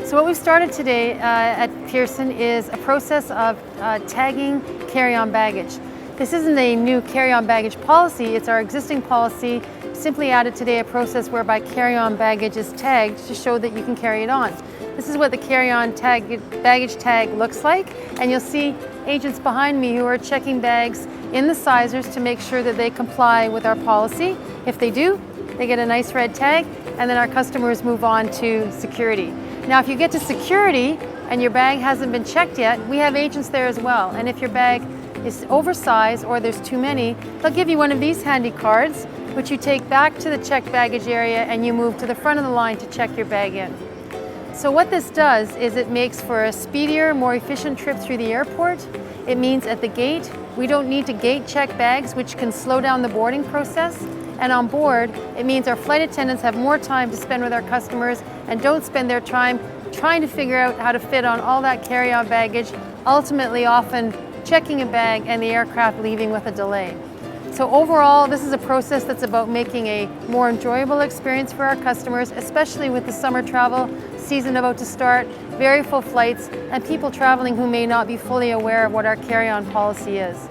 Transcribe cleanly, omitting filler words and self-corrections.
So what we've started today at Pearson is a process of tagging carry-on baggage. This isn't a new carry-on baggage policy, it's our existing policy, simply added today a process whereby carry-on baggage is tagged to show that you can carry it on. This is what the carry-on baggage tag looks like, and you'll see agents behind me who are checking bags in the sizers to make sure that they comply with our policy. If they do, they get a nice red tag, and then our customers move on to security. Now, if you get to security and your bag hasn't been checked yet, we have agents there as well. And if your bag is oversized or there's too many, they'll give you one of these handy cards, which you take back to the checked baggage area and you move to the front of the line to check your bag in. So what this does is it makes for a speedier, more efficient trip through the airport. It means at the gate, we don't need to gate check bags, which can slow down the boarding process. And on board, it means our flight attendants have more time to spend with our customers and don't spend their time trying to figure out how to fit on all that carry-on baggage, ultimately often checking a bag and the aircraft leaving with a delay. So overall, this is a process that's about making a more enjoyable experience for our customers, especially with the summer travel season about to start, very full flights, and people traveling who may not be fully aware of what our carry-on policy is.